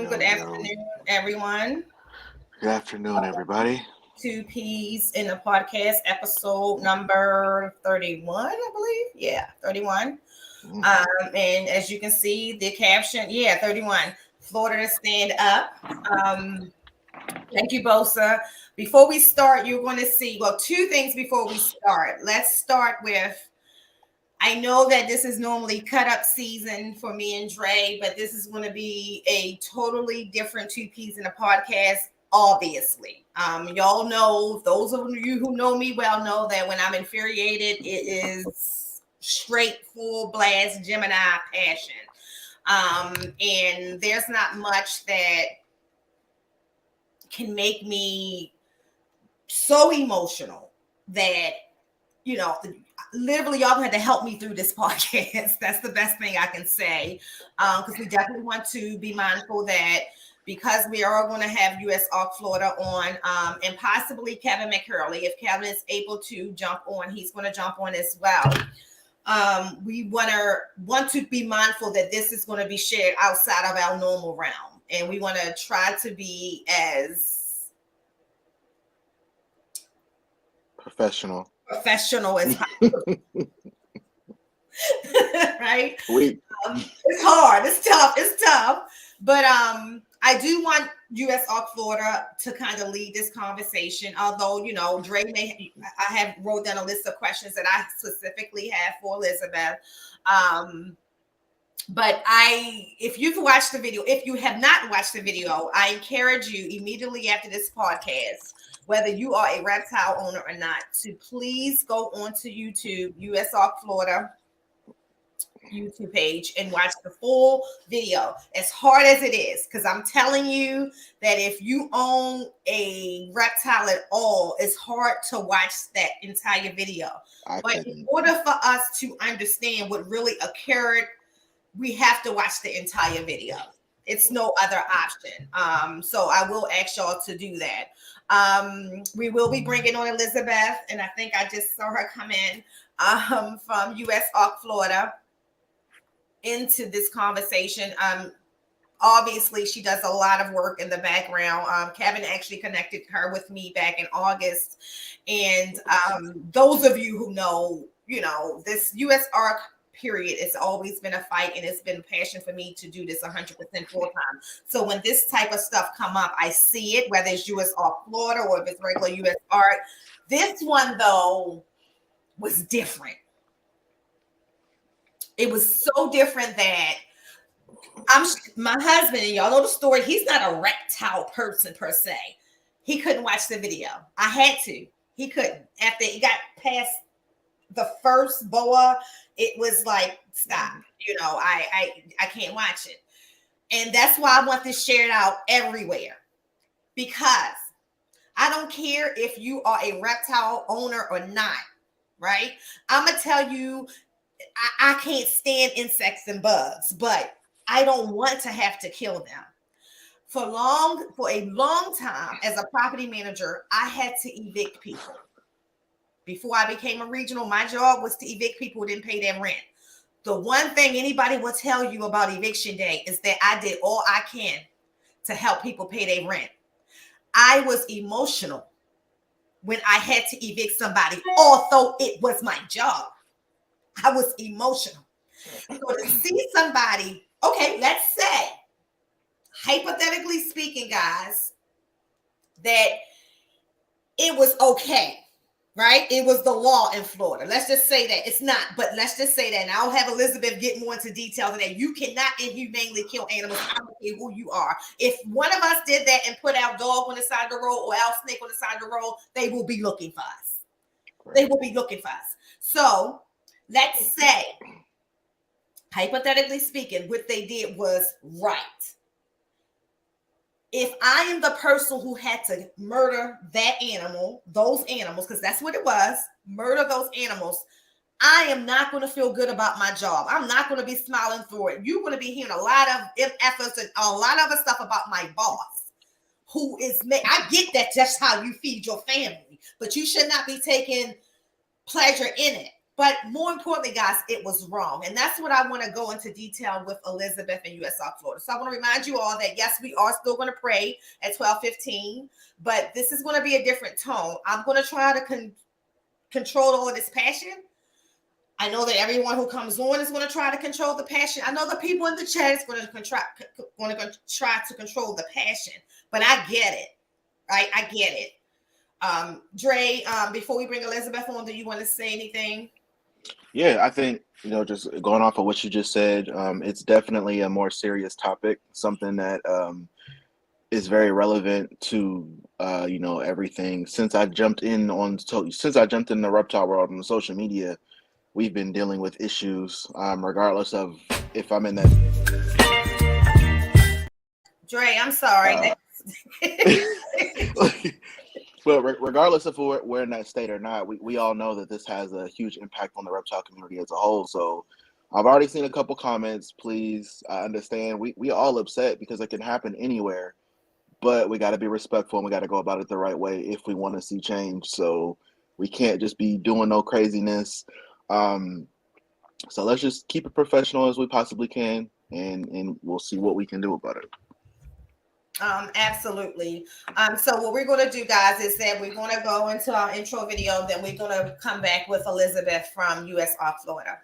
Good afternoon, everyone. Good afternoon, everybody. Two P's in the podcast, episode number 31, I believe. Yeah, 31. And as you can see, the caption, 31. Florida stand up. Thank you, Bosa. Before we start, you're going to see, two things before we start. Let's start with, I know that this is normally cut up season for me and Dre, but this is going to be a totally different two P's in a podcast, obviously. Y'all know, those of you who know me well know that when I'm infuriated, it is straight full blast Gemini passion. And there's not much that can make me so emotional that, literally y'all had to help me through this podcast. That's the best thing I can say, because we definitely want to be mindful that because we are going to have US Florida on, and possibly Kevin McCurley. If Kevin is able to jump on, he's going to jump on as well. We want to be mindful that this is going to be shared outside of our normal realm, and we want to try to be as professional as possible. Right? It's hard. It's tough. But I do want US Florida to kind of lead this conversation. Although, Dre I have wrote down a list of questions that I specifically have for Elizabeth. But if you've watched the video, if you have not watched the video, I encourage you immediately after this podcast, whether you are a reptile owner or not, to please go onto YouTube, US Florida YouTube page, and watch the full video, as hard as it is, because I'm telling you that if you own a reptile at all, it's hard to watch that entire video. But in order for us to understand what really occurred, we have to watch the entire video. It's no other option. So I will ask y'all to do that. We will be bringing on Elizabeth, and I think I just saw her come in from US Florida into this conversation. Obviously, she does a lot of work in the background. Kevin actually connected her with me back in August. And those of you who know, this US ARC period, it's always been a fight, and it's been a passion for me to do this 100% full time. So when this type of stuff come up, I see it, whether it's US Florida or if it's regular US ARC. This one, though, was different. It was so different that my husband, and y'all know the story, he's not a reptile person per se. He couldn't watch the video. I had to. He couldn't. After it got past the first boa, it was like, stop. I can't watch it. And that's why I want this shared out everywhere. Because I don't care if you are a reptile owner or not, right? I'm going to tell you, I can't stand insects and bugs, but I don't want to have to kill them. For a long time, as a property manager, I had to evict people. Before I became a regional, my job was to evict people who didn't pay their rent. The one thing anybody will tell you about eviction day is that I did all I can to help people pay their rent. I was emotional when I had to evict somebody, although it was my job. I was emotional. So to see somebody, okay, let's say, hypothetically speaking, guys, that it was okay, right? It was the law in Florida. Let's just say that. It's not, but let's just say that. And I'll have Elizabeth get more into details of that. You cannot inhumanely kill animals. I don't care who you are. If one of us did that and put our dog on the side of the road or our snake on the side of the road, they will be looking for us. They will be looking for us. So let's say, hypothetically speaking, what they did was right. If I am the person who had to murder that animal, those animals, because that's what it was, murder those animals, I am not going to feel good about my job. I'm not going to be smiling through it. You're going to be hearing a lot of efforts and a lot of other stuff about my boss, who is, I get that that's how you feed your family, but you should not be taking pleasure in it. But more importantly, guys, it was wrong. And that's what I want to go into detail with Elizabeth in USR Florida. So I want to remind you all that, yes, we are still going to pray at 12:15, but this is going to be a different tone. I'm going to try to control all of this passion. I know that everyone who comes on is going to try to control the passion. I know the people in the chat is going to try to control the passion, but I get it, right? I get it. Dre, before we bring Elizabeth on, do you want to say anything? Yeah, I think, just going off of what you just said, it's definitely a more serious topic, something that is very relevant to, everything. Since I jumped in the reptile world on social media, we've been dealing with issues, regardless of if I'm in that. Dre, I'm sorry. But regardless if we're in that state or not, we all know that this has a huge impact on the reptile community as a whole. So I've already seen a couple comments. Please, I understand. We all upset because it can happen anywhere, but we got to be respectful and we got to go about it the right way if we want to see change. So we can't just be doing no craziness. So let's just keep it professional as we possibly can, and we'll see what we can do about it. Absolutely. So what we're going to do, guys, is that we're going to go into our intro video. Then we're going to come back with Elizabeth from USR Florida.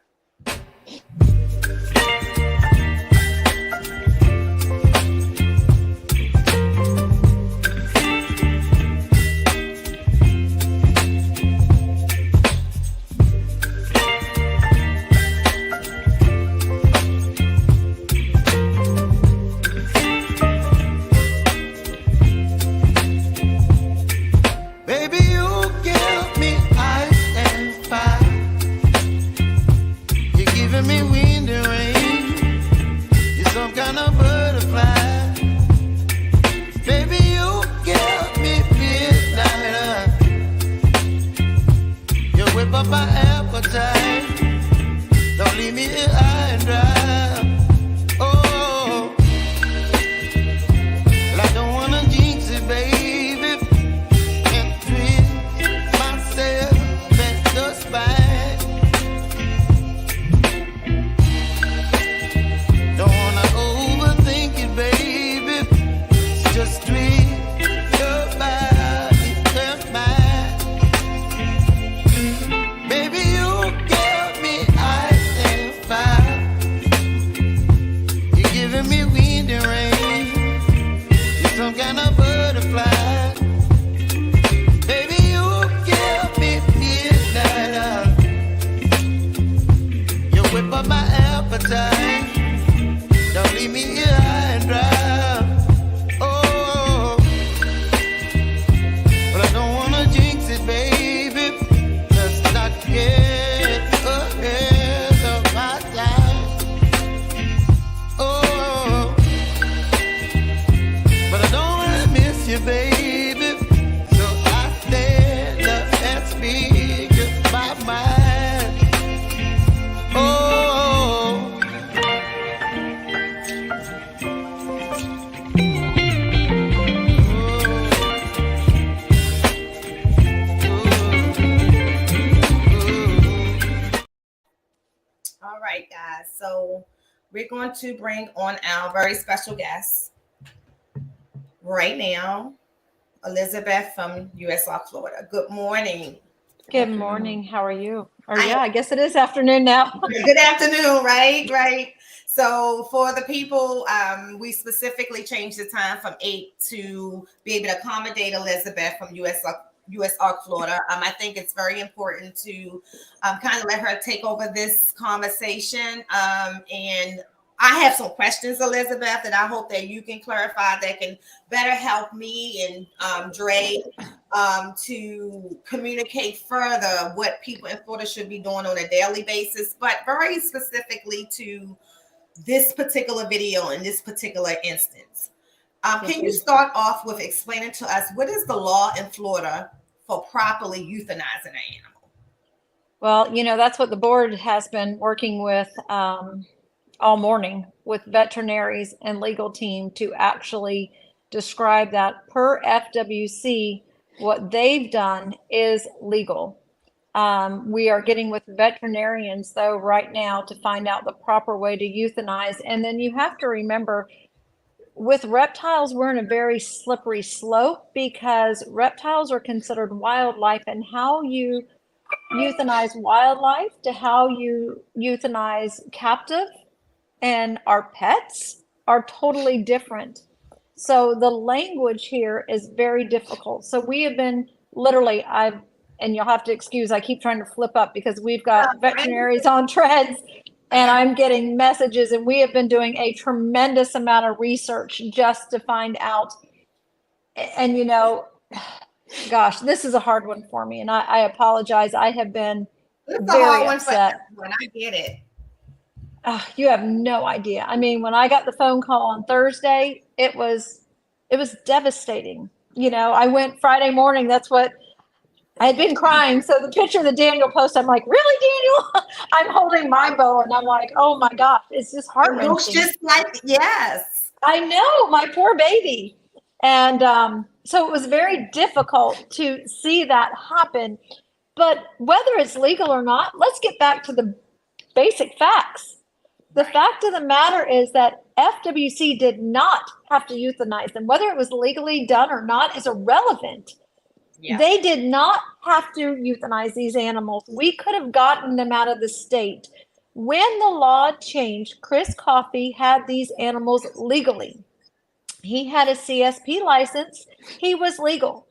We're going to bring on our very special guest right now, Elizabeth from USR Florida. Good morning. Good morning. How are you? I guess it is afternoon now. Good afternoon, right? So for the people, we specifically changed the time from 8 to be able to accommodate Elizabeth from USR Florida. I think it's very important to kind of let her take over this conversation. And I have some questions, Elizabeth, that I hope that you can clarify that can better help me and Dre to communicate further what people in Florida should be doing on a daily basis, but very specifically to this particular video in this particular instance. Can you start off with explaining to us what is the law in Florida for properly euthanizing an animal? Well, that's what the board has been working with all morning with veterinaries and legal team to actually describe that per FWC, what they've done is legal. We are getting with veterinarians, though, right now to find out the proper way to euthanize. And then you have to remember, with reptiles, we're in a very slippery slope because reptiles are considered wildlife, and how you euthanize wildlife to how you euthanize captive and our pets are totally different. So the language here is very difficult. So we have been literally, and you'll have to excuse, I keep trying to flip up because we've got veterinaries on treads and I'm getting messages, and we have been doing a tremendous amount of research just to find out. And, you know, gosh, this is a hard one for me. And I apologize. I have been very upset. When I get it. You have no idea. I mean, when I got the phone call on Thursday, it was devastating. You know, I went Friday morning. That's what I had been crying. So the picture that Daniel posted, I'm like, really, Daniel? I'm holding my bow and I'm like, oh my gosh, it's just heart-wrenching. It looks just like, yes. I know, my poor baby. And so it was very difficult to see that happen. But whether it's legal or not, let's get back to the basic facts. The fact of the matter is that FWC did not have to euthanize them. Whether it was legally done or not is irrelevant. Yeah. They did not have to euthanize these animals. We could have gotten them out of the state. When the law changed, Chris Coffey had these animals legally. He had a CSP license. He was legal.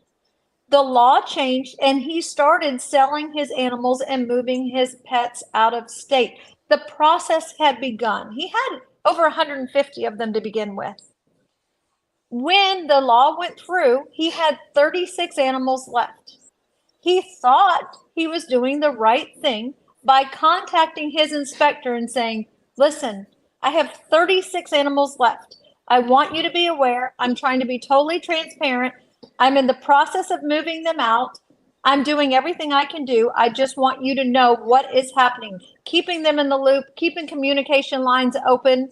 The law changed and he started selling his animals and moving his pets out of state. The process had begun. He had over 150 of them to begin with. When the law went through, he had 36 animals left. He thought he was doing the right thing by contacting his inspector and saying, listen, I have 36 animals left. I want you to be aware. I'm trying to be totally transparent. I'm in the process of moving them out. I'm doing everything I can do. I just want you to know what is happening, keeping them in the loop, keeping communication lines open.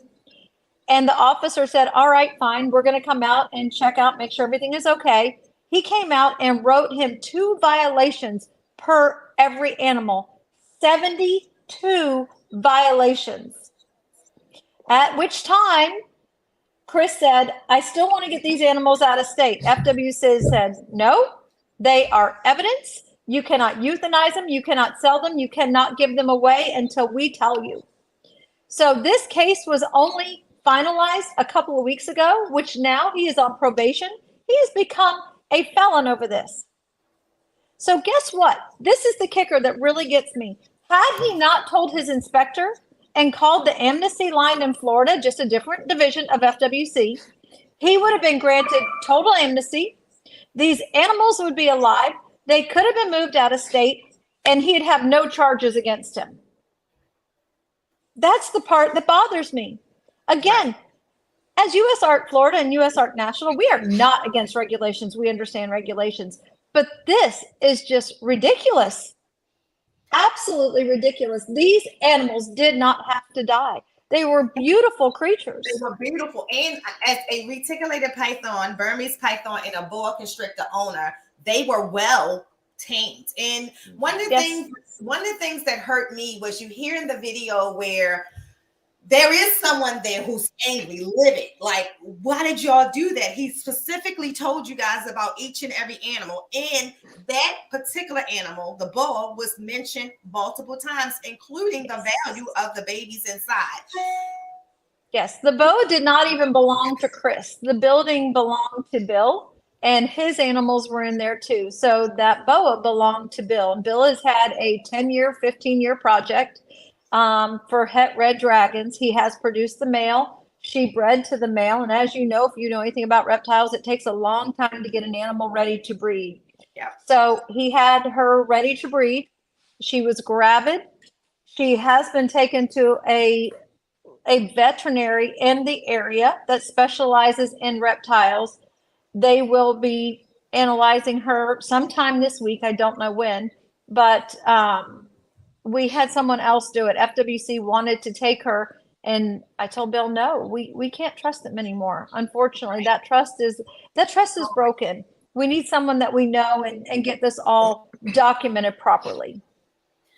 And the officer said, all right, fine. We're going to come out and check out, make sure everything is okay. He came out and wrote him 2 violations per every animal, 72 violations. At which time, Chris said, I still want to get these animals out of state. FWC said, no, they are evidence. You cannot euthanize them. You cannot sell them. You cannot give them away until we tell you. So this case was only finalized a couple of weeks ago, which now he is on probation. He has become a felon over this. So guess what? This is the kicker that really gets me. Had he not told his inspector and called the amnesty line in Florida, just a different division of FWC, he would have been granted total amnesty. These animals would be alive. They could have been moved out of state, and he'd have no charges against him. That's the part that bothers me. Again, as US Art Florida and US Art National, we are not against regulations. We understand regulations. But this is just ridiculous. Absolutely ridiculous. These animals did not have to die. They were beautiful creatures. They were beautiful. And as a reticulated python, Burmese python, and a boa constrictor owner, they were well tamed. And one of the things that hurt me was you hear in the video where there is someone there who's angry, livid. Like, why did y'all do that? He specifically told you guys about each and every animal. And that particular animal, the boa, was mentioned multiple times, including the value of the babies inside. Yes, the boa did not even belong to Chris. The building belonged to Bill, and his animals were in there too. So that boa belonged to Bill. And Bill has had a 10-year, 15-year project for het red dragons. He has produced the male. She bred to the male. And as you know, if you know anything about reptiles, it takes a long time to get an animal ready to breed. Yeah. So he had her ready to breed. She was gravid. She has been taken to a veterinary in the area that specializes in reptiles. They will be analyzing her sometime this week. I don't know when, but we had someone else do it. FWC wanted to take her, and I told Bill, no, we can't trust them anymore. Unfortunately, that trust is broken. We need someone that we know and get this all documented properly.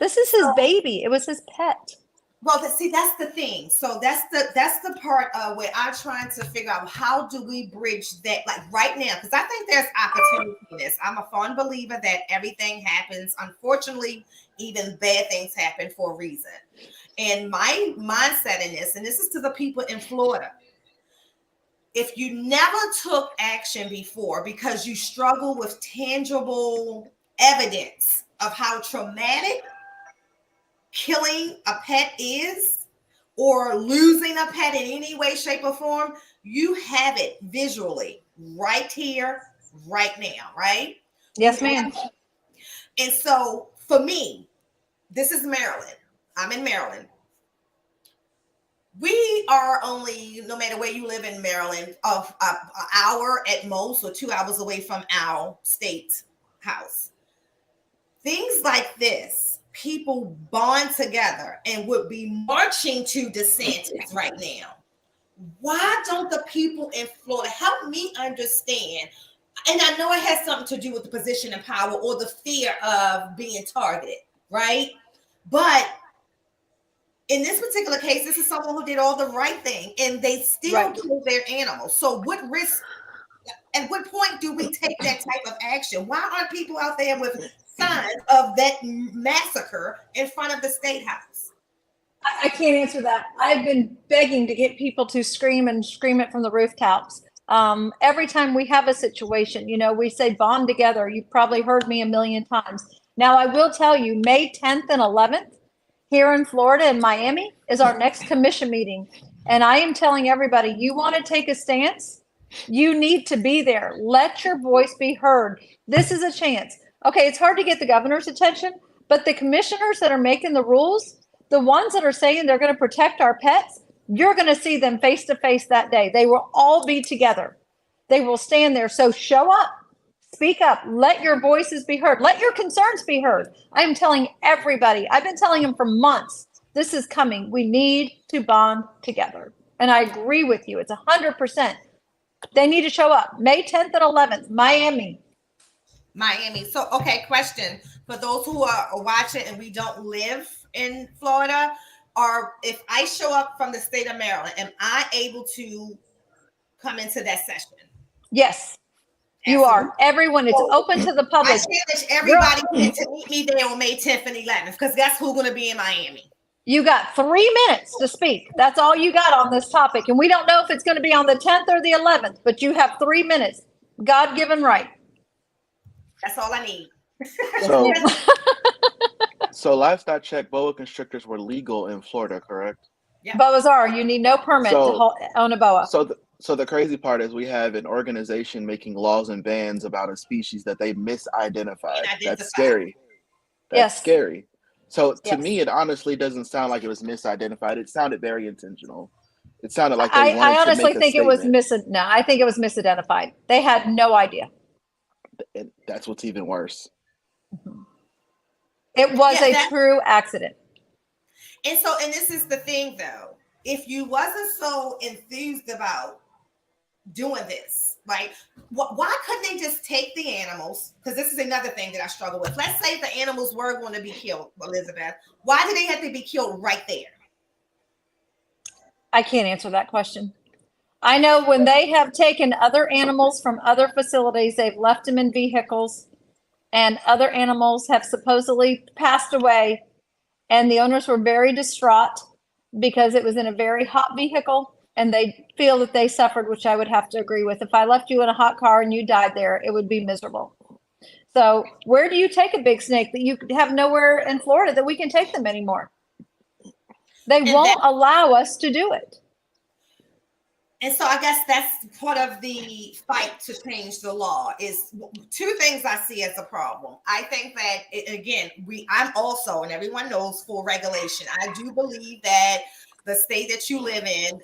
This is his baby. It was his pet. Well, see, that's the thing. So that's the part where I'm trying to figure out how do we bridge that, like right now, because I think there's opportunity in this. I'm a fond believer that everything happens. Unfortunately, even bad things happen for a reason. And my mindset in this, and this is to the people in Florida, if you never took action before because you struggle with tangible evidence of how traumatic killing a pet is, or losing a pet in any way, shape, or form, you have it visually right here, right now, right? Yes, ma'am. And so for me, this is Maryland. I'm in Maryland. We are only, no matter where you live in Maryland, of an hour at most or 2 hours away from our state house. Things like this, people bond together and would be marching to DeSantis right now. Why don't the people in Florida help me understand? And I know it has something to do with the position of power or the fear of being targeted, right? But in this particular case, this is someone who did all the right thing and they still kill their animals. So what risk, at what point do we take that type of action? Why aren't people out there with signs of that massacre in front of the State House? I can't answer that. I've been begging to get people to scream it from the rooftops. Every time we have a situation, we say bond together. You've probably heard me a million times. Now, I will tell you, May 10th and 11th here in Florida and Miami is our next commission meeting. And I am telling everybody, you want to take a stance? You need to be there. Let your voice be heard. This is a chance. Okay, it's hard to get the governor's attention, but the commissioners that are making the rules, the ones that are saying they're going to protect our pets, you're going to see them face to face that day. They will all be together. They will stand there. So show up, speak up, let your voices be heard. Let your concerns be heard. I'm telling everybody, I've been telling them for months, this is coming. We need to bond together. And I agree with you. It's 100%. They need to show up. May 10th and 11th, Miami. So, okay, question for those who are watching and we don't live in Florida, or if I show up from the state of Maryland, am I able to come into that session? Yes, you are. Everyone, it's open to the public. I challenge everybody to meet me there on May 10th and 11th, because guess who's going to be in Miami? You got 3 minutes to speak. That's all you got on this topic. And we don't know if it's going to be on the 10th or the 11th, but you have 3 minutes. God-given right. That's all I need. So livestock check boa constrictors were legal in Florida, correct? Yeah. Boas are. You need no permit to own a boa. So the crazy part is we have an organization making laws and bans about a species that they misidentified. That's scary. That's scary. So to me, it honestly doesn't sound like it was misidentified. It sounded very intentional. It sounded like they wanted I honestly to make think a it was statement. No, I think it was misidentified. They had no idea. And that's what's even worse. Mm-hmm. It was a true accident. And this is the thing, though. If you wasn't so enthused about doing this, right? Why couldn't they just take the animals? Because this is another thing that I struggle with. Let's say the animals were going to be killed, Elizabeth. Why do they have to be killed right there? I can't answer that question. I know when they have taken other animals from other facilities, they've left them in vehicles, and other animals have supposedly passed away, and the owners were very distraught because it was in a very hot vehicle, and they feel that they suffered, which I would have to agree with. If I left you in a hot car and you died there, it would be miserable. So where do you take a big snake that you have nowhere in Florida that we can take them anymore? They won't allow us to do it. And so I guess that's part of the fight to change the law is two things I see as a problem. I think that, I'm also, and everyone knows, for regulation. I do believe that the state that you live in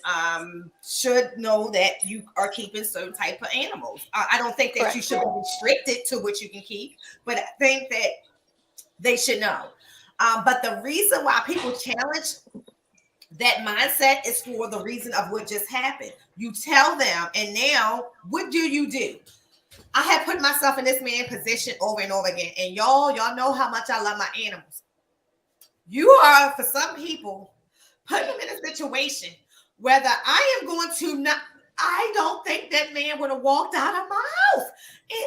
should know that you are keeping certain type of animals. I don't think that you should be restricted to what you can keep, but I think that they should know. But the reason why people challenge that mindset is for the reason of what just happened. You tell them, and now what do? I have put myself in this man's position over and over again. And y'all know how much I love my animals. You are, for some people, putting them in a situation whether I am going to not. I don't think that man would have walked out of my house.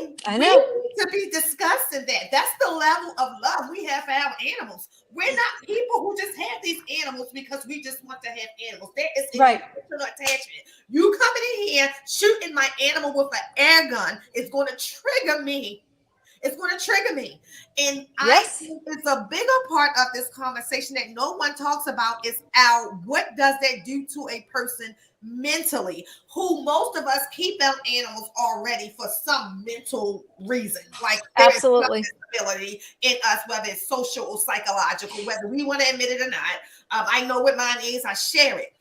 And I we know. need to be discussing that. That's the level of love we have for our animals. We're not people who just have these animals because we just want to have animals. There is an Right. emotional attachment. You coming in here shooting my animal with an air gun is going to trigger me. It's going to trigger me. And Yes. I think it's a bigger part of this conversation that no one talks about is what does that do to a person mentally, who most of us keep our animals already for some mental reason. Like there is some Absolutely. disability in us, whether it's social or psychological, whether we want to admit it or not. I know what mine is. I share it.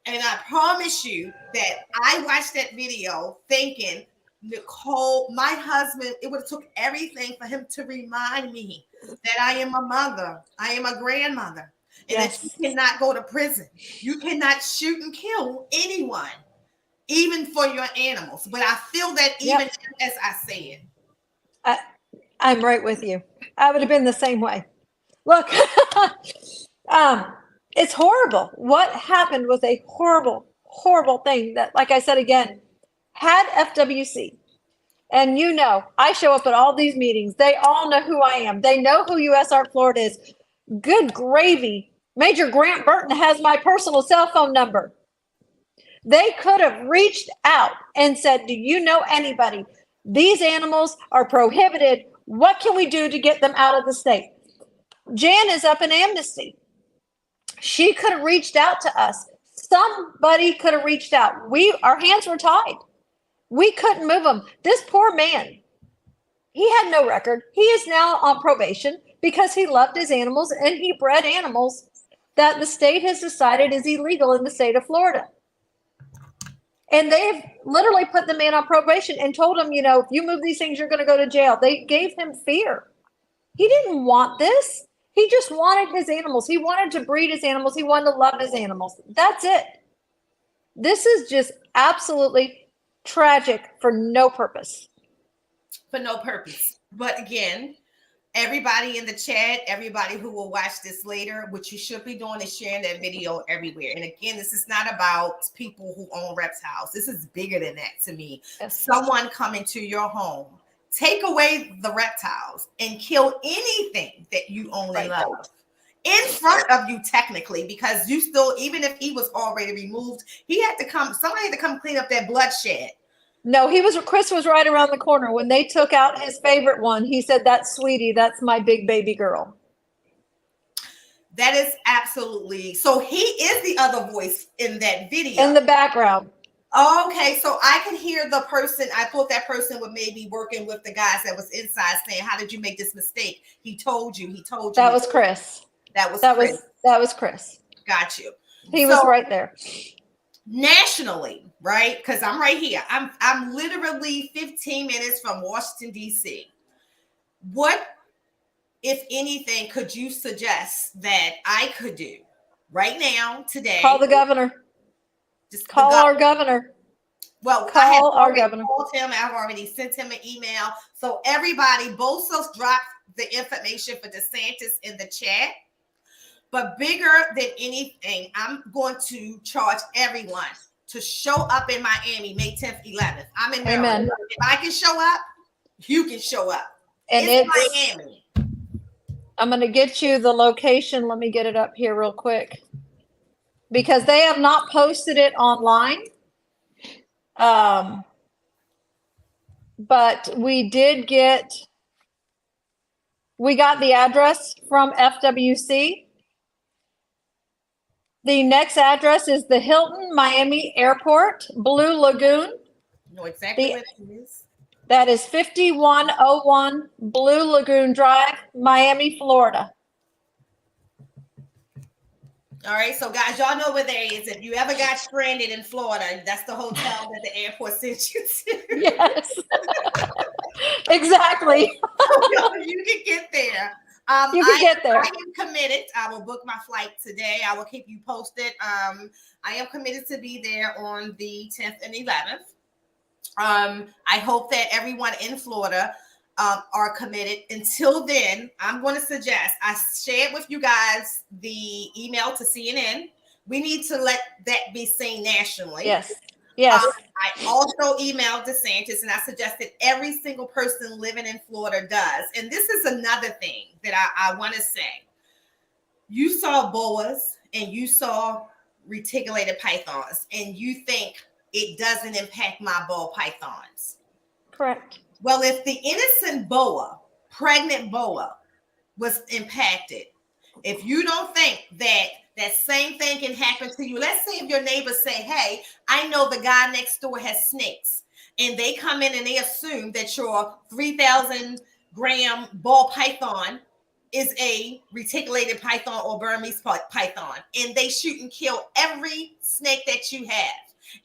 And I promise you that I watched that video thinking, Nicole, my husband, it would have took everything for him to remind me that I am a mother, I am a grandmother, and Yes. that you cannot go to prison. You cannot shoot and kill anyone, even for your animals. But I feel that even as I say it. I'm right with you. I would have been the same way. Look, it's horrible. What happened was a horrible, horrible thing that, like I said again, had FWC. And you know, I show up at all these meetings. They all know who I am. They know who US Art Florida is. Good gravy. Major Grant Burton has my personal cell phone number. They could have reached out and said, do you know anybody? These animals are prohibited. What can we do to get them out of the state? Jan is up in Amnesty. She could have reached out to us. Somebody could have reached out. Our hands were tied. We couldn't move him. This poor man, he had no record. He is now on probation because he loved his animals and he bred animals that the state has decided is illegal in the state of Florida. And they've literally put the man on probation and told him, you know, if you move these things, you're going to go to jail. They gave him fear. He didn't want this. He just wanted his animals. He wanted to breed his animals. He wanted to love his animals. That's it. This is just absolutely tragic for no purpose. For no purpose. But again, everybody in the chat, everybody who will watch this later, what you should be doing is sharing that video everywhere. And again, this is not about people who own reptiles. This is bigger than that to me. Yes. Someone coming to your home, take away the reptiles and kill anything that you own and love in front of you, technically, because you still, even if he was already removed, somebody had to come clean up that bloodshed. No, Chris was right around the corner. When they took out his favorite one, he said, that's Sweetie, that's my big baby girl. That is absolutely, so he is the other voice in that video. In the background. Okay, so I can hear the person. I thought that person would maybe working with the guys that was inside saying, how did you make this mistake? He told you. That was Chris. That was Chris. Got you. He was right there. Nationally, right? Because I'm right here. I'm literally 15 minutes from Washington, D.C. What, if anything, could you suggest that I could do right now, today? Call the governor. Just call our governor. Well, call I have our governor. Called him. I've already sent him an email. So everybody, Bosos dropped the information for DeSantis in the chat. But bigger than anything, I'm going to charge everyone to show up in Miami, May 10th, 11th. I'm in Maryland. If I can show up, you can show up. And it's Miami. I'm going to get you the location. Let me get it up here real quick. Because they have not posted it online. But we got the address from FWC. The next address is the Hilton Miami Airport, Blue Lagoon. Know exactly what it is. That is 5101 Blue Lagoon Drive, Miami, Florida. All right, so guys, y'all know where there is. If you ever got stranded in Florida, that's the hotel that the airport sent you to. Yes, exactly. You can get there. You can get there. I am committed. I will book my flight today. I will keep you posted. I am committed to be there on the 10th and 11th. I hope that everyone in Florida are committed. Until then, I'm going to suggest I shared with you guys the email to CNN. We need to let that be seen nationally. Yes. Yes. I also emailed DeSantis, and I suggested every single person living in Florida does. And this is another thing that I want to say. You saw boas and you saw reticulated pythons, and you think it doesn't impact my ball pythons. Correct. Well, if the innocent boa, pregnant boa, was impacted, if you don't think that that same thing can happen to you, let's say if your neighbors say, hey, I know the guy next door has snakes, and they come in and they assume that your 3,000 gram ball python is a reticulated python or Burmese python, and they shoot and kill every snake that you have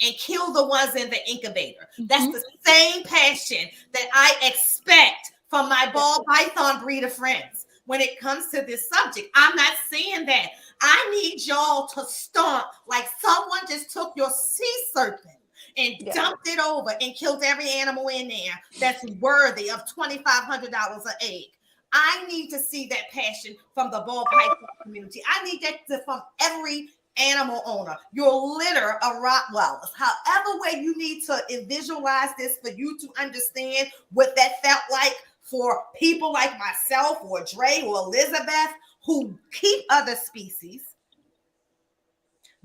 and kill the ones in the incubator. Mm-hmm. That's the same passion that I expect from my ball python breeder friends when it comes to this subject. I'm not saying that. I need y'all to stomp like someone just took your sea serpent and dumped it over and killed every animal in there that's worthy of $2,500 an egg. I need to see that passion from the ball python community. I need that from every animal owner, your litter of Rottweilers, however way you need to visualize this for you to understand what that felt like for people like myself or Dre or Elizabeth who keep other species,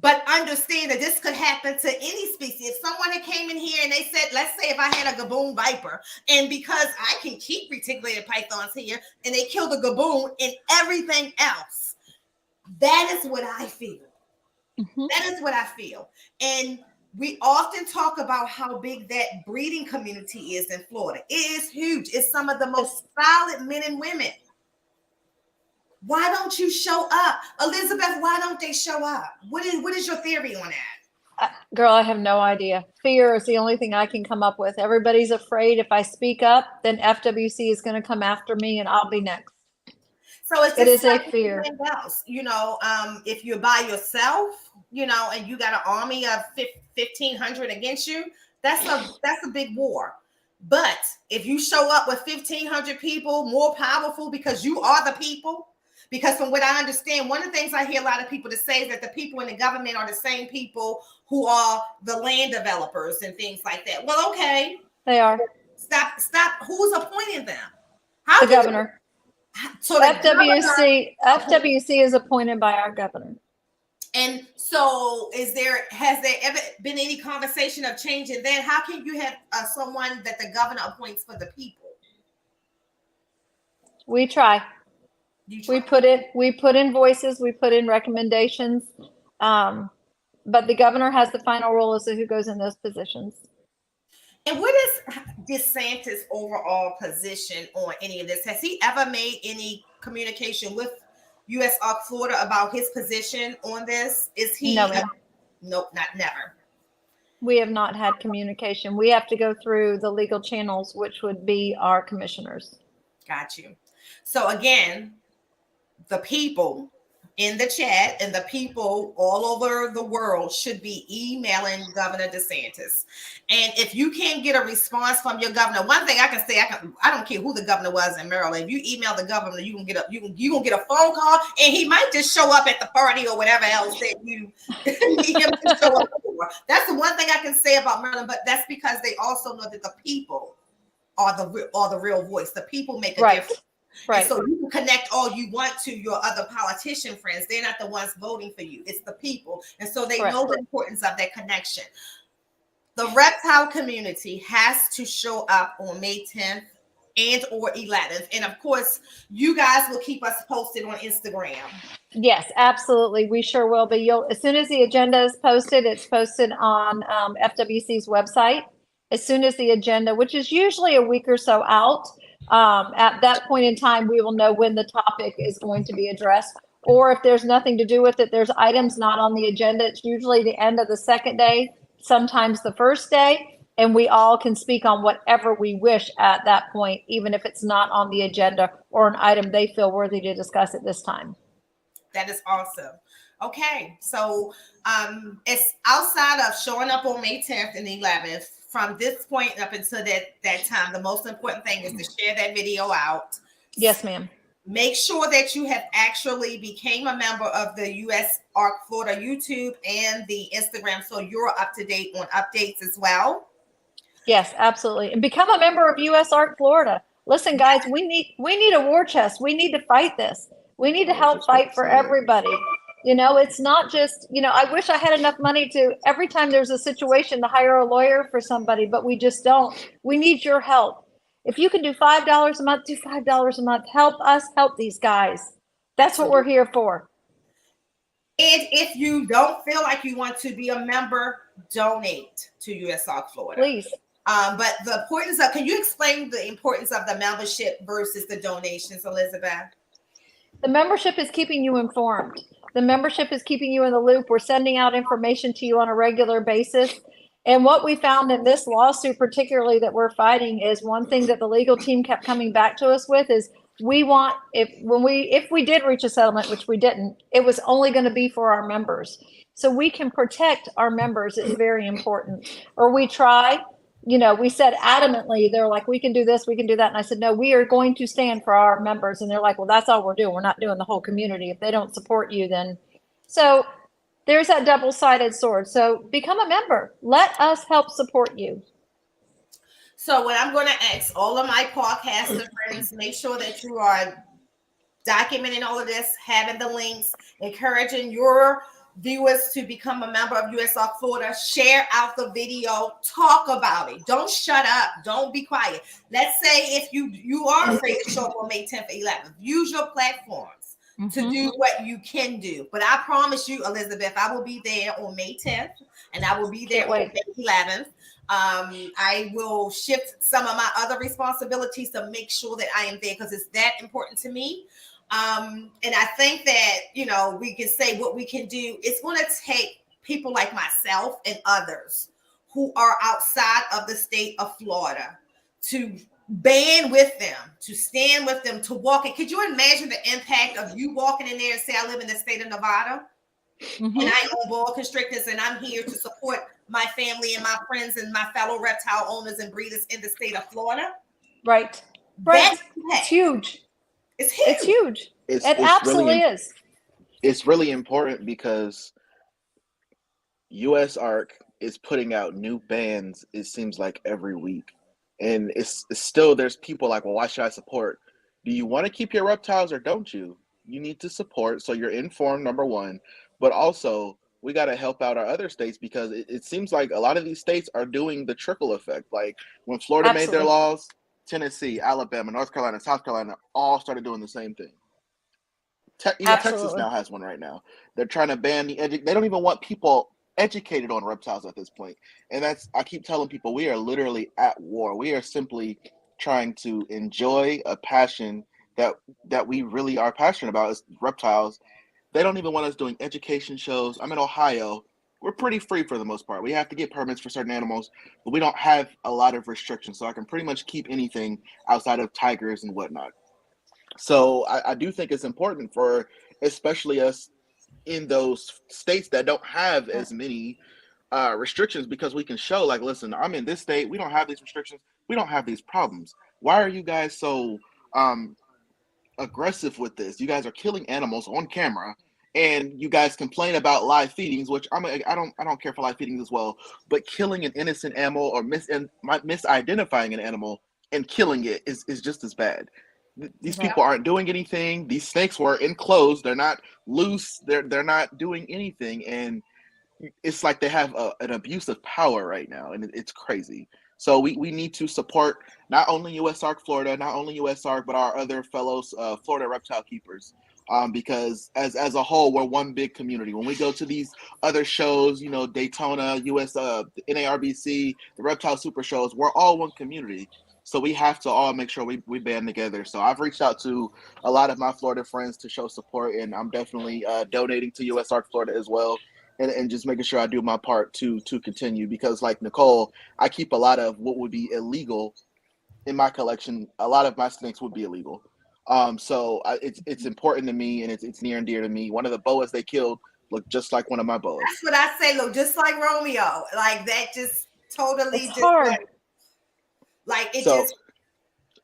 but understand that this could happen to any species. If someone had came in here and they said, let's say if I had a gaboon viper, and because I can keep reticulated pythons here, and they killed the gaboon and everything else, that is what I feel. Mm-hmm. That is what I feel. And we often talk about how big that breeding community is in Florida. It is huge. It's some of the most solid men and women. Why don't you show up? Elizabeth, why don't they show up? What is your theory on that? Girl, I have no idea. Fear is the only thing I can come up with. Everybody's afraid if I speak up, then FWC is going to come after me and I'll be next. So it is a fear. Else. If you're by yourself, and you got an army of 1,500 against you, that's a big war. But if you show up with 1,500 people more powerful because you are the people, because from what I understand, one of the things I hear a lot of people to say is that the people in the government are the same people who are the land developers and things like that. Well, okay. They are. Stop. Who's appointing them? The governor. So FWC is appointed by our governor. And so has there ever been any conversation of changing that? How can you have someone that the governor appoints for the people? We try. We put in voices, we put in recommendations, but the governor has the final role as to who goes in those positions. And what is DeSantis' overall position on any of this? Has he ever made any communication with U.S. Florida about his position on this? Is he? No, nope, never. We have not had communication. We have to go through the legal channels, which would be our commissioners. Got you. So again, the people in the chat and the people all over the world should be emailing Governor DeSantis. And if you can't get a response from your governor, one thing I can say, I don't care who the governor was in Maryland. If you email the governor, you can get a phone call, and he might just show up at the party or whatever else that you need him to show up for. That's the one thing I can say about Maryland, but that's because they also know that the people are the real voice. The people make a difference. Right. And so you can connect all you want to your other politician friends. They're not the ones voting for you. It's the people. And so they know the importance of that connection. The reptile community has to show up on May 10th and or 11th. And of course, you guys will keep us posted on Instagram. Yes, absolutely. We sure will be. As soon as the agenda is posted, it's posted on FWC's website. As soon as the agenda, which is usually a week or so out, at that point in time, we will know when the topic is going to be addressed. Or if there's nothing to do with it, there's items not on the agenda. It's usually the end of the second day, sometimes the first day, and we all can speak on whatever we wish at that point, even if it's not on the agenda or an item they feel worthy to discuss at this time. That is awesome. Okay, so it's outside of showing up on May 10th and 11th from this point up until that time, the most important thing is to share that video out. Yes, ma'am. Make sure that you have actually became a member of the US Arc Florida YouTube and the Instagram, so you're up to date on updates as well. Yes, absolutely. And become a member of US Arc Florida. Listen, guys, we need a war chest. We need to fight this. We need to help fight for everybody. You know, it's not just, you know, I wish I had enough money to, every time there's a situation, to hire a lawyer for somebody, but we just don't. We need your help. If you can do $5 a month, do $5 a month. Help us help these guys. That's what we're here for. And if you don't feel like you want to be a member, donate to US Arc Florida. Please. But the importance of, can you explain the importance of the membership versus the donations, Elizabeth? The membership is keeping you informed. The membership is keeping you in the loop. We're sending out information to you on a regular basis. And what we found in this lawsuit, particularly that we're fighting, is one thing that the legal team kept coming back to us with is we want, if we did reach a settlement, which we didn't, it was only going to be for our members. So we can protect our members is very important. Or we try, you know, we said adamantly, they're like, we can do this, we can do that. And I said, no, we are going to stand for our members. And they're like, well, that's all we're doing. We're not doing the whole community. If they don't support you, then so there's that double-sided sword. So become a member. Let us help support you. So what I'm going to ask all of my podcaster friends, make sure that you are documenting all of this, having the links, encouraging your viewers to become a member of US Arc Florida. Share out the video. Talk about it. Don't shut up. Don't be quiet. Let's say if you are afraid to show up on May 10th or 11th, use your platforms to do what you can do. But I promise you, Elizabeth, I will be there on May 10th and I will be there on May 11th. I will shift some of my other responsibilities to make sure that I am there because it's that important to me. And I think that, you know, we can say what we can do. It's going to take people like myself and others who are outside of the state of Florida to band with them, to stand with them, to walk in. Could you imagine the impact of you walking in there and say, I live in the state of Nevada and I own boa constrictors and I'm here to support my family and my friends and my fellow reptile owners and breeders in the state of Florida? Right. It's huge. It's huge. It's huge. It absolutely really, is. It's really important because US Arc is putting out new bands, it seems like, every week. And it's still, there's people like, well, why should I support? Do you want to keep your reptiles or don't you? You need to support so you're informed, number one. But also, we got to help out our other states because it seems like a lot of these states are doing the trickle effect. Like when Florida made their laws, Tennessee, Alabama, North Carolina, South Carolina all started doing the same thing. Even Texas now has one right now. They're trying to ban they don't even want people educated on reptiles at this point. And I keep telling people, we are literally at war. We are simply trying to enjoy a passion that we really are passionate about is reptiles. They don't even want us doing education shows. I'm in Ohio. We're pretty free for the most part. We have to get permits for certain animals, but we don't have a lot of restrictions. So I can pretty much keep anything outside of tigers and whatnot. So I do think it's important for especially us in those states that don't have as many restrictions because we can show like, listen, I'm in this state. We don't have these restrictions. We don't have these problems. Why are you guys so aggressive with this? You guys are killing animals on camera. And you guys complain about live feedings, which I don't care for live feedings as well. But killing an innocent animal or misidentifying an animal and killing it is just as bad. These people aren't doing anything. These snakes were enclosed. They're not loose. They're not doing anything. And it's like they have an abuse of power right now, and it's crazy. So we need to support not only US Arc Florida, not only US Arc, but our other fellows Florida reptile keepers. Because as a whole, we're one big community. When we go to these other shows, you know, Daytona, US, NARBC, the Reptile Super Shows, we're all one community. So we have to all make sure we band together. So I've reached out to a lot of my Florida friends to show support, and I'm definitely donating to US Arc Florida as well, and just making sure I do my part to continue. Because like Nicole, I keep a lot of what would be illegal in my collection. A lot of my snakes would be illegal. So it's important to me, and it's near and dear to me. One of the boas they killed looked just like one of my boas. That's what I say, look just like Romeo. Like that, just totally It's just hard. like it So just.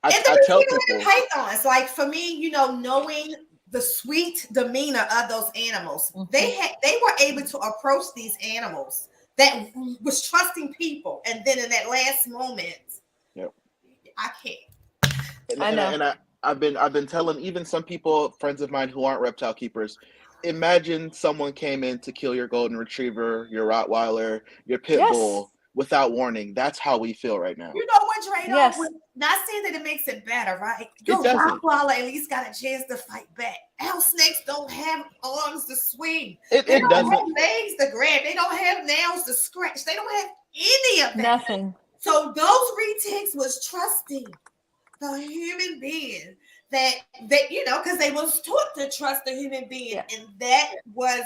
I And the tell mosquito and people, the pythons, like for me, you know, knowing the sweet demeanor of those animals, they were able to approach these animals that was trusting people, and then in that last moment, yep. I can't. I know. And I've been telling even some people, friends of mine who aren't reptile keepers, imagine someone came in to kill your golden retriever, your Rottweiler, your pit Yes. bull without warning. That's how we feel right now. You know what, Drano? Yes. Not saying that it makes it better, right? Your doesn't. Rottweiler at least got a chance to fight back. Our snakes don't have arms to swing. It They don't doesn't. have legs to grab. They don't have nails to scratch. They don't have any of that. Nothing. So those retics was trusting the human being that you know, because they was taught to trust the human being, and that was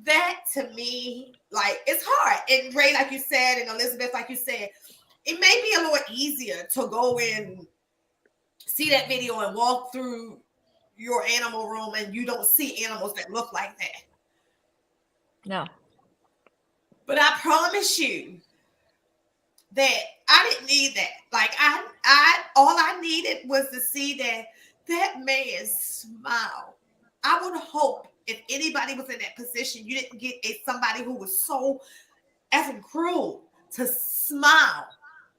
that to me, like, it's hard. And Ray, like you said, and Elizabeth, like you said, it may be a little easier to go and see that video and walk through your animal room and you don't see animals that look like that. No. But I promise you that I didn't need that. Like I all I needed was to see that man smile. I would hope if anybody was in that position, you didn't get somebody who was so effing cruel to smile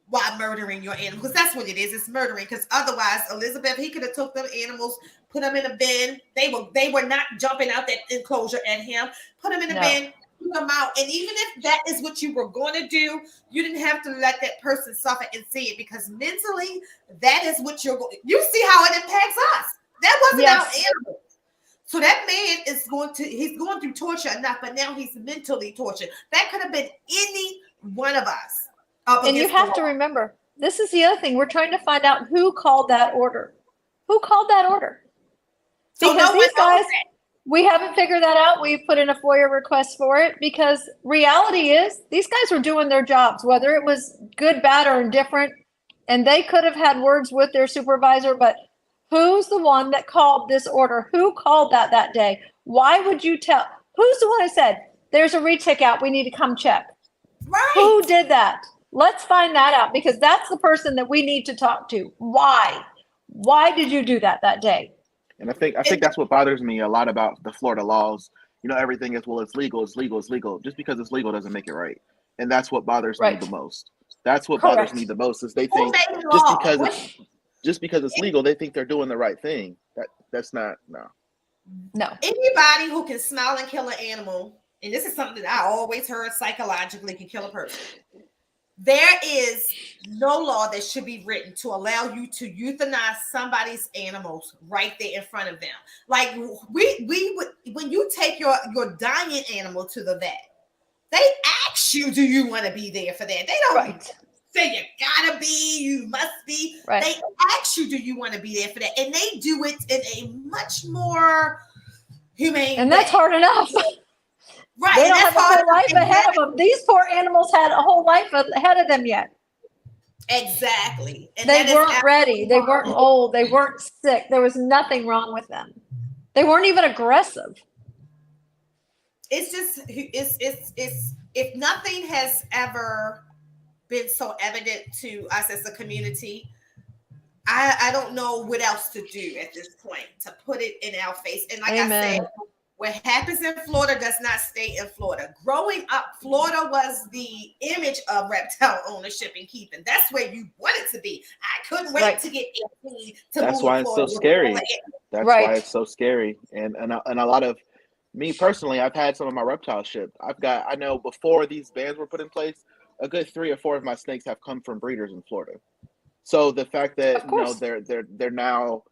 while murdering your animal, because that's what it is. It's murdering. Because otherwise, Elizabeth, he could have took them animals, put them in a bin. They were not jumping out that enclosure at him. Put them in a bin, put them out. And even if that is what you were going to do, you didn't have to let that person suffer and see it, because mentally, that is what you're going. You see how it impacts us. That wasn't our animal. So that man is he's going through torture enough, but now he's mentally tortured. That could have been any one of us. And you have to remember, this is the other thing. We're trying to find out who called that order. Who called that order? Because these guys, we haven't figured that out. We've put in a FOIA request for it, because reality is these guys were doing their jobs, whether it was good, bad, or indifferent. And they could have had words with their supervisor, but who's the one that called this order? Who called that day? Why would you tell? Who's the one who said, there's a retic out, we need to come check? Right. Who did that? Let's find that out, because that's the person that we need to talk to. Why? Why did you do that day? And I think that's what bothers me a lot about the Florida laws. You know, everything is, well, it's legal, it's legal, it's legal. Just because it's legal doesn't make it right. And that's what bothers me the most. That's what bothers me the most, is they think just because it's legal, they think they're doing the right thing. That's not, no. Anybody who can smile and kill an animal, and this is something that I always heard, psychologically can kill a person. There is no law that should be written to allow you to euthanize somebody's animals right there in front of them. Like we would, when you take your dying animal to the vet, they ask you, do you want to be there for that? They don't say you gotta be, you must be. Right. They ask you, do you want to be there for that? And they do it in a much more humane and that's way. Hard enough. Right. They don't have a whole life ahead of them. These poor animals had a whole life ahead of them yet. Exactly. And they weren't ready. They weren't old. They weren't sick. There was nothing wrong with them. They weren't even aggressive. It's just, it's if nothing has ever been so evident to us as a community, I don't know what else to do at this point to put it in our face. And like I said, what happens in Florida does not stay in Florida. Growing up, Florida was the image of reptile ownership and keeping. That's where you wanted to be. I couldn't wait to get 18 to That's why it's so scary. That's why it's so scary. And a lot of me personally, I've had some of my reptile ship. I know before these bans were put in place, a good 3 or 4 of my snakes have come from breeders in Florida. So the fact that they're now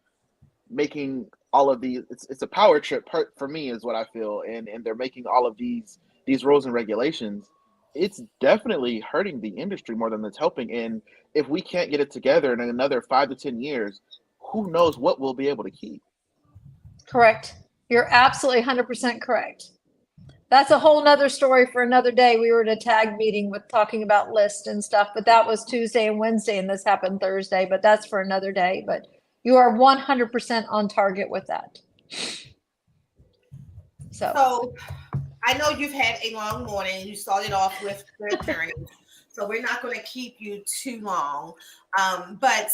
making all of these, it's a power trip for me is what I feel, and they're making all of these rules and regulations. It's definitely hurting the industry more than it's helping. And if we can't get it together in another 5 to 10 years, who knows what we'll be able to keep. Correct. You're absolutely 100% correct. That's a whole nother story for another day. We were at a tag meeting with talking about list and stuff, but that was Tuesday and Wednesday, and this happened Thursday, but that's for another day. But you are 100% on target with that. So I know you've had a long morning. You started off with the attorney. So we're not going to keep you too long. But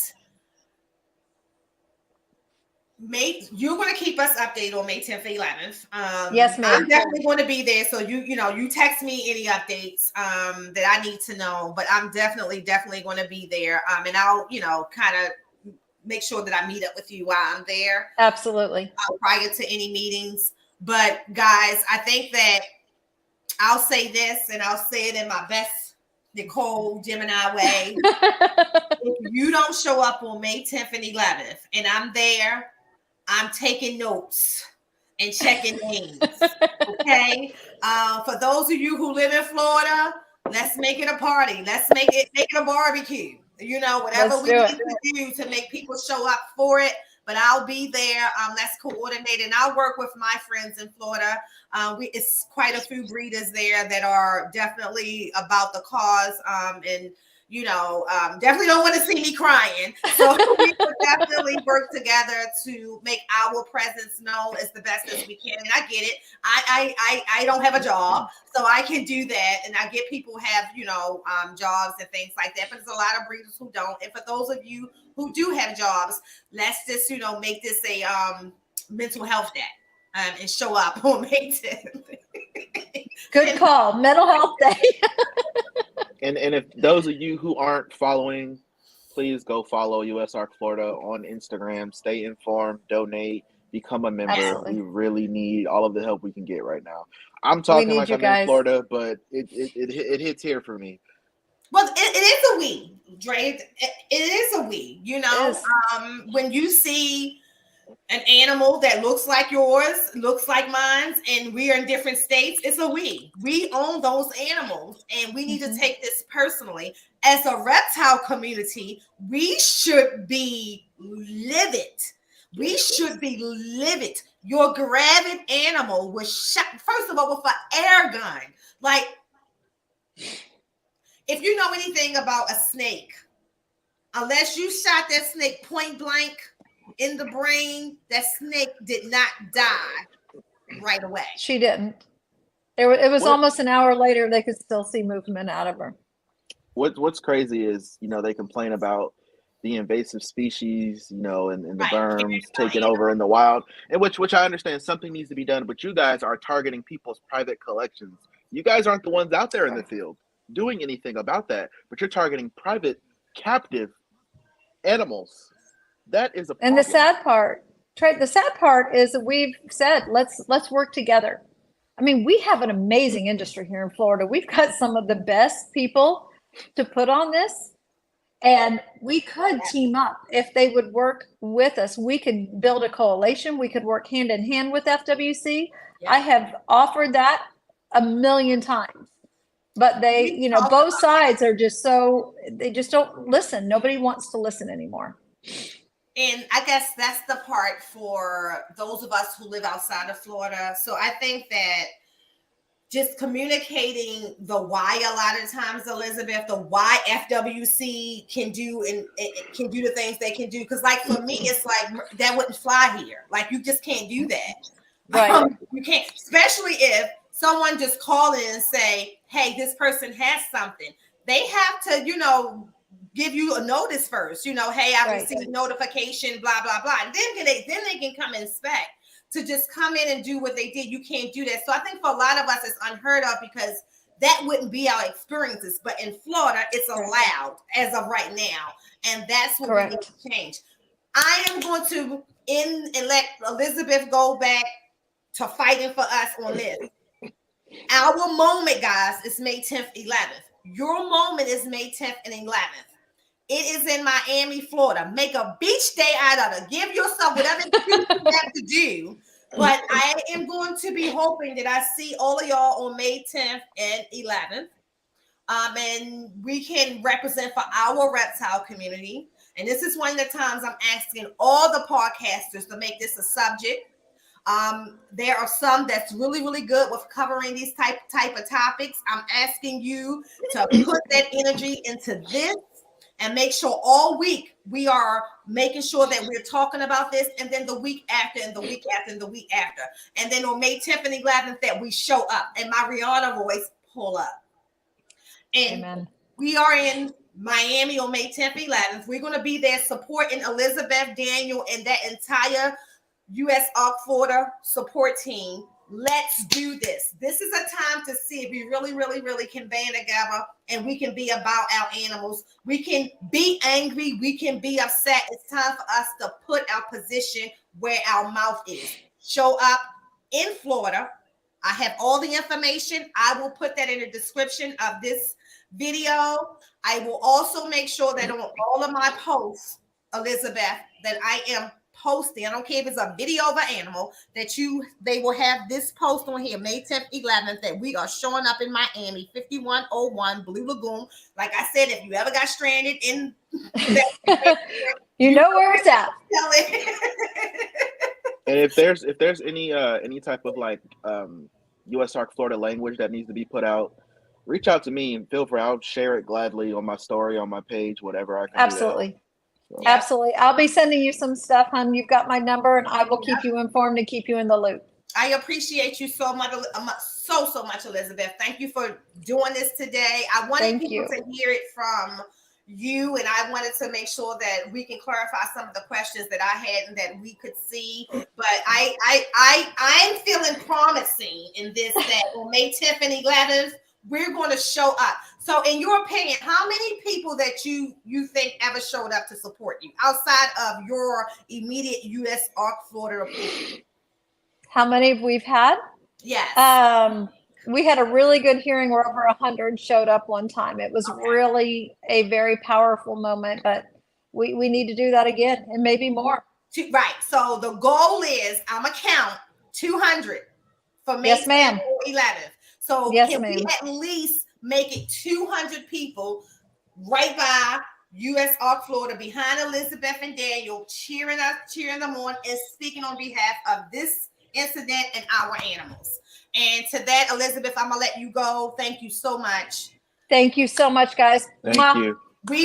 you're going to keep us updated on May 10th, 11th. Yes, ma'am. I'm definitely going to be there. So you text me any updates that I need to know, but I'm definitely going to be there. And I'll, kind of make sure that I meet up with you while I'm there. Absolutely. Prior to any meetings. But guys, I think that I'll say this, and I'll say it in my best Nicole Gemini way. If you don't show up on May 10th and 11th, and I'm there, I'm taking notes and checking names. Okay. For those of you who live in Florida, let's make it a party. Let's make it a barbecue. Whatever we need to do to make people show up for it. But I'll be there. Let's coordinate, and I'll work with my friends in Florida. It's quite a few breeders there that are definitely about the cause, and definitely don't want to see me crying. So we will definitely work together to make our presence known as the best as we can. And I get it. I don't have a job, so I can do that. And I get people who have, jobs and things like that. But there's a lot of breeders who don't. And for those of you who do have jobs, let's just, make this a mental health day. And show up on May 10th. Good call. Mental health day. And if those of you who aren't following, please go follow USARK Florida on Instagram. Stay informed, donate, become a member. Absolutely. We really need all of the help we can get right now. I'm talking like I'm in Florida, but it hits here for me. Well, it is a we, Dre. It is a we. When you see an animal that looks like yours, looks like mine, and we are in different states, it's a we. We own those animals, and we need to take this personally. As a reptile community, we should be livid. We should be livid. Your gravid animal was shot, first of all, with an air gun. Like, if you know anything about a snake, unless you shot that snake point blank in the brain, that snake did not die right away. She didn't. It was almost an hour later, they could still see movement out of her. What's crazy is, they complain about the invasive species, and the berms taking over in the wild, and which I understand something needs to be done, but you guys are targeting people's private collections. You guys aren't the ones out there in the field doing anything about that, but you're targeting private captive animals. That is a problem. And the sad part, Trey, is that we've said, let's work together. I mean, we have an amazing industry here in Florida. We've got some of the best people to put on this, and we could team up if they would work with us. We could build a coalition. We could work hand in hand with FWC. Yeah. I have offered that a million times, but they, both sides are they just don't listen. Nobody wants to listen anymore. And I guess that's the part for those of us who live outside of Florida. So I think that just communicating the why a lot of times, Elizabeth, the why FWC can do and it can do the things they can do. Because like for me, it's like that wouldn't fly here. Like you just can't do that. Right. You can't, especially if someone just call in and say, hey, this person has something. They have to, give you a notice first, hey, I received notification, blah, blah, blah. And then they can come and inspect. To just come in and do what they did, you can't do that. So I think for a lot of us, it's unheard of because that wouldn't be our experiences. But in Florida, it's allowed as of right now. And that's what we need to change. I am going to end and let Elizabeth go back to fighting for us on this. Our moment, guys, is May 10th, 11th. Your moment is May 10th and 11th. It is in Miami, Florida. Make a beach day out of it. Give yourself whatever you have to do. But I am going to be hoping that I see all of y'all on May 10th and 11th. And we can represent for our reptile community. And this is one of the times I'm asking all the podcasters to make this a subject. There are some that's really, really good with covering these type of topics. I'm asking you to put that energy into this. And make sure all week we are making sure that we're talking about this, and then the week after, and the week after, and the week after. And then on May 10th and 11th that we show up and my Rihanna voice pull up. And We are in Miami on May 10th, 11th. We're going to be there supporting Elizabeth, Daniel, and that entire U.S. Arc Florida support team. Let's do this. This is a time to see if we really, really, really can band together and we can be about our animals. We can be angry. We can be upset. It's time for us to put our position where our mouth is. Show up in Florida. I have all the information. I will put that in the description of this video. I will also make sure that on all of my posts, Elizabeth, that I am posting. I don't care if it's a video of an animal they will have this post on here, May 10th, 11th, that we are showing up in Miami, 5101 Blue Lagoon. Like I said, if you ever got stranded in that, you know where it's at. And if there's any type of like US Arc Florida language that needs to be put out, reach out to me and feel free. I'll share it gladly on my story, on my page, whatever I can. Absolutely. So. Absolutely. I'll be sending you some stuff, hon. You've got my number, and I will keep you informed and keep you in the loop. I appreciate you so much, so much, Elizabeth. Thank you for doing this today. I wanted people to hear it from you, and I wanted to make sure that we can clarify some of the questions that I had and that we could see. But I'm feeling promising in this that on May 10th and 11th, we're going to show up. So in your opinion, how many people that you think ever showed up to support you outside of your immediate U.S. Arc Florida opinion? How many we've had? Yes. We had a really good hearing where over 100 showed up one time. It was really a very powerful moment, but we need to do that again and maybe more. Right. So the goal is I'm going to count 200 for May 10th or 11th. So can we at least make it 200 people right by U.S. Arc Florida behind Elizabeth and Daniel, cheering them on and speaking on behalf of this incident and our animals. And to that, Elizabeth, I'm going to let you go. Thank you so much. Thank you so much, guys. Thank you.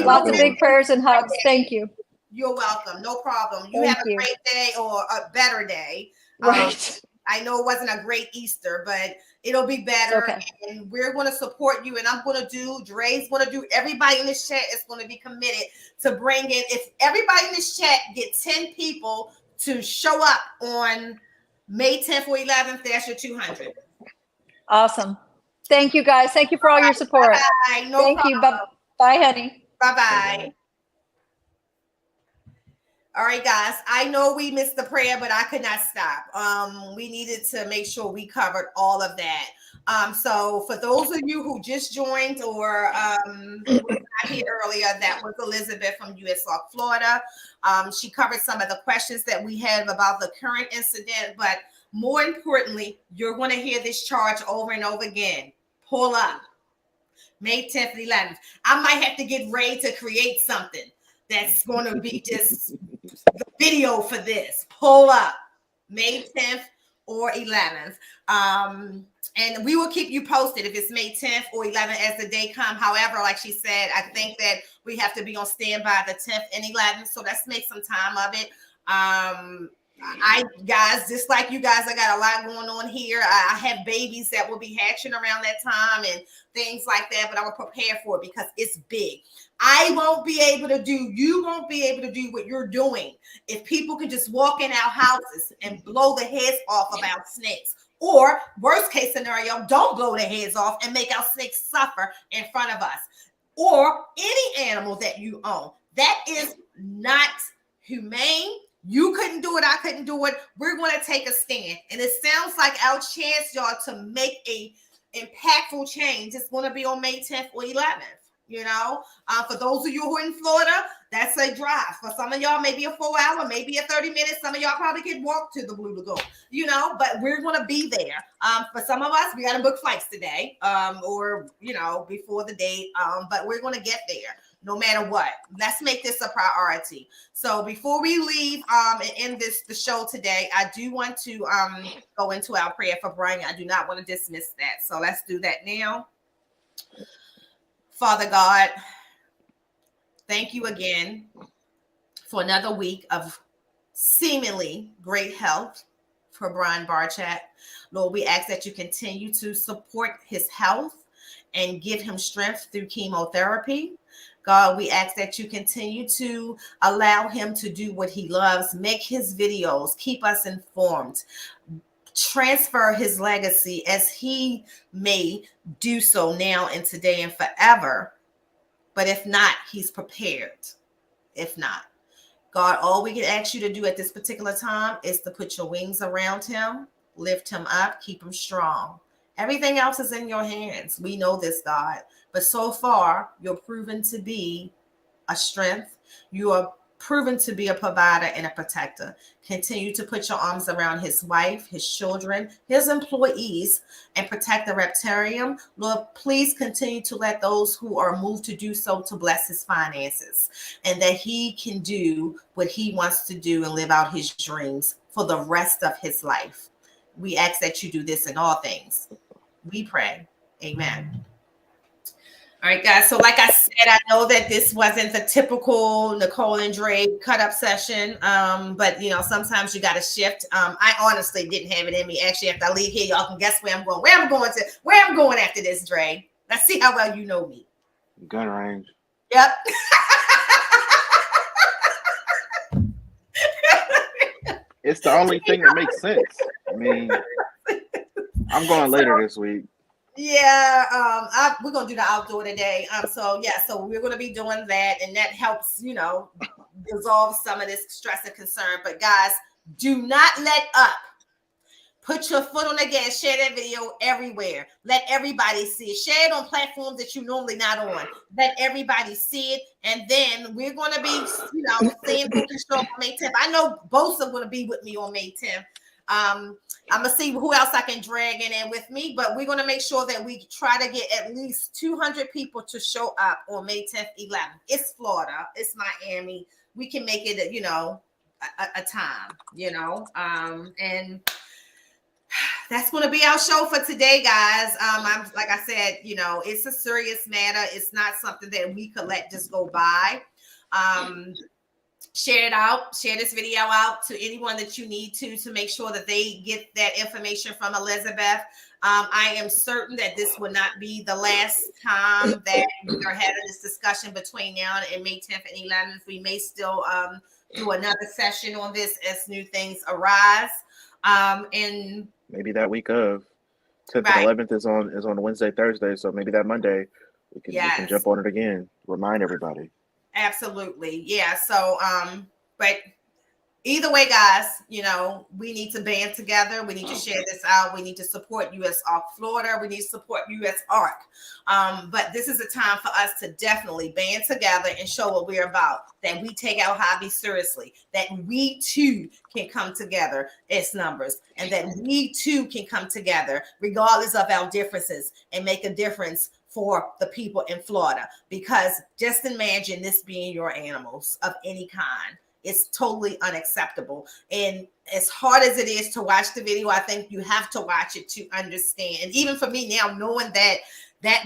Lots of big prayers and hugs. Thank you. You're welcome. No problem. You have a great day or a better day. Right. I know it wasn't a great Easter, but it'll be better. Okay. And we're going to support you. And I'm going to do, Dre's going to do, everybody in this chat is going to be committed to bring in, if everybody in this chat gets 10 people to show up on May 10th or 11th, that's your 200. Awesome. Thank you, guys. Thank you for all your support. Bye. No Thank problem. you. Bye, honey. Bye-bye. All right, guys. I know we missed the prayer, but I could not stop. We needed to make sure we covered all of that. So for those of you who just joined or were not here earlier, that was Elizabeth from U.S. Arc Florida. She covered some of the questions that we had about the current incident, but more importantly, you're going to hear this charge over and over again. Pull up. May 10th, 11th. I might have to get ready to create something that's going to be just the video for this. Pull up. May 10th or 11th. And we will keep you posted if it's May 10th or 11th as the day comes. However, like she said, I think that we have to be on standby the 10th and 11th. So let's make some time of it. Guys, just like you guys, I got a lot going on here. I have babies that will be hatching around that time and things like that, but I will prepare for it because it's big. You won't be able to do what you're doing if people can just walk in our houses and blow the heads off of our snakes. Or worst case scenario, don't blow their heads off and make our snakes suffer in front of us. Or any animal that you own. That is not humane. You couldn't do it. I couldn't do it. We're going to take a stand. And it sounds like our chance, y'all, to make a impactful change is going to be on May 10th or 11th. You know, for those of you who are in Florida, that's a drive. For some of y'all, maybe a 4 hour, maybe a 30 minutes. Some of y'all probably could walk to the Blue Lagoon, you know, but we're going to be there. For some of us, we got to book flights today or, you know, before the date. But we're going to get there no matter what. Let's make this a priority. So before we leave and end the show today, I do want to go into our prayer for Brian. I do not want to dismiss that. So let's do that now. Father God, thank you again for another week of seemingly great health for Brian Barchak. Lord, we ask that you continue to support his health and give him strength through chemotherapy. God, we ask that you continue to allow him to do what he loves, make his videos, keep us informed, transfer his legacy as he may do so now and today and forever. But if not, he's prepared. If not, God, all we can ask you to do at this particular time is to put your wings around him, lift him up, keep him strong. Everything else is in your hands. We know this, God. But so far, you're proven to be a strength. You are proven to be a provider and a protector. Continue to put your arms around his wife, his children, his employees, and protect the Reptarium. Lord, please continue to let those who are moved to do so to bless his finances, and that he can do what he wants to do and live out his dreams for the rest of his life. We ask that you do this in all things. We pray. Amen. All right, guys. So like I said, I know that this wasn't the typical Nicole and Dre cut up session. But sometimes you got to shift. I honestly didn't have it in me. Actually, after I leave here, y'all can guess where I'm going. Where I'm going after this, Dre. Let's see how well you know me. Gun range. Yep. It's the only thing that makes sense. I mean, I'm going later this week. Yeah, we're gonna do the outdoor today. So we're gonna be doing that, and that helps, dissolve some of this stress and concern. But guys, do not let up. Put your foot on the gas. Share that video everywhere. Let everybody see it. Share it on platforms that you normally not on. Let everybody see it, and then we're gonna be, seeing who can show up on May 10th. I know both are gonna be with me on May 10th. I'm gonna see who else I can drag in with me, but we're gonna make sure that we try to get at least 200 people to show up on May 10th, 11th. It's Florida, it's Miami. We can make it, a time, and that's gonna be our show for today, guys. I'm like I said, it's a serious matter. It's not something that we could let just go by. Share it out. Share this video out to anyone that you need to make sure that they get that information from Elizabeth. I am certain that this will not be the last time that we are having this discussion between now and May 10th and 11th. We may still do another session on this as new things arise. And maybe that week of 10th and 11th is on Wednesday, Thursday. So maybe that Monday we can jump on it again. Remind everybody. Absolutely. Yeah. So, but either way, guys, we need to band together. We need to share this out. We need to support US ARC Florida. We need to support US ARC. But this is a time for us to definitely band together and show what we're about, that we take our hobby seriously, that we too can come together as numbers, and that we too can come together regardless of our differences and make a difference for the people in Florida. Because just imagine this being your animals of any kind. It's totally unacceptable. And as hard as it is to watch the video, I think you have to watch it to understand. And even for me now, knowing that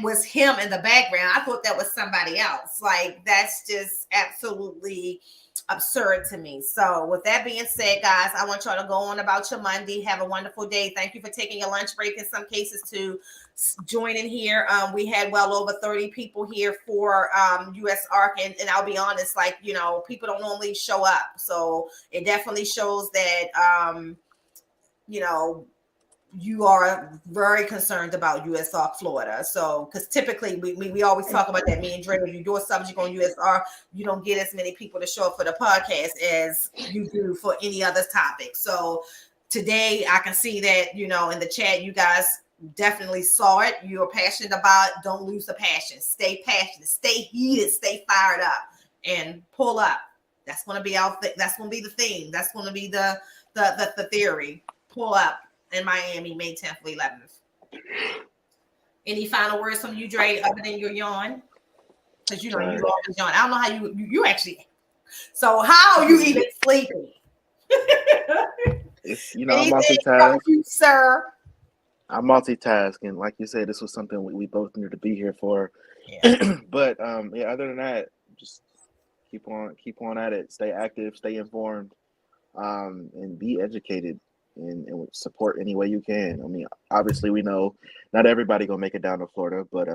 was him in the background, I thought that was somebody else. Like, that's just absolutely absurd to me. So with that being said, guys, I want y'all to go on about your Monday. Have a wonderful day. Thank you for taking your lunch break in some cases to join in here. We had well over 30 people here for US ARC, and I'll be honest, people don't normally show up. So it definitely shows that, you are very concerned about US ARC Florida. So, because typically we always talk about that. Me and Dre, if you do a subject on US ARC, you don't get as many people to show up for the podcast as you do for any other topic. So today I can see that, in the chat, you guys definitely saw it. You're passionate about it. Don't lose the passion. Stay passionate, stay heated, stay fired up, and pull up. That's going to be that's going to be the theme. That's going to be the theory. Pull up in Miami, May 10th, 11th. Any final words from you, Dre, other than your yawn? Because you always yawn. I don't know how you actually. So how are you even sleeping? I'm multitasking. You, sir. I'm multitasking. Like you said, this was something we both needed to be here for. Yeah. But other than that, just keep on at it. Stay active, stay informed, and be educated. and support any way you can. I mean, obviously we know not everybody gonna make it down to Florida, but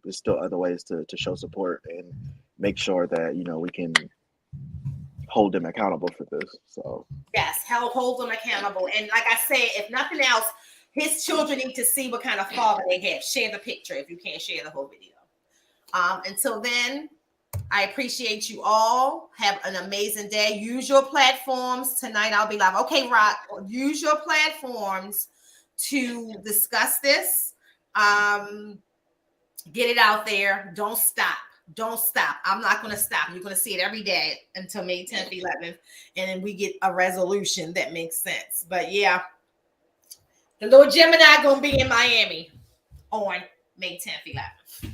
there's still other ways to show support and make sure that we can hold them accountable for this. So yes, hold them accountable. And like I said, if nothing else, his children need to see what kind of father they have. Share the picture if you can't share the whole video. Until then, I appreciate you all. Have an amazing day. Use your platforms. Tonight I'll be live. Okay, Rock, use your platforms to discuss this. Get it out there. Don't stop. Don't stop. I'm not going to stop. You're going to see it every day until May 10th, 11th. And then we get a resolution that makes sense. But yeah, the little Gemini going to be in Miami on May 10th, 11th.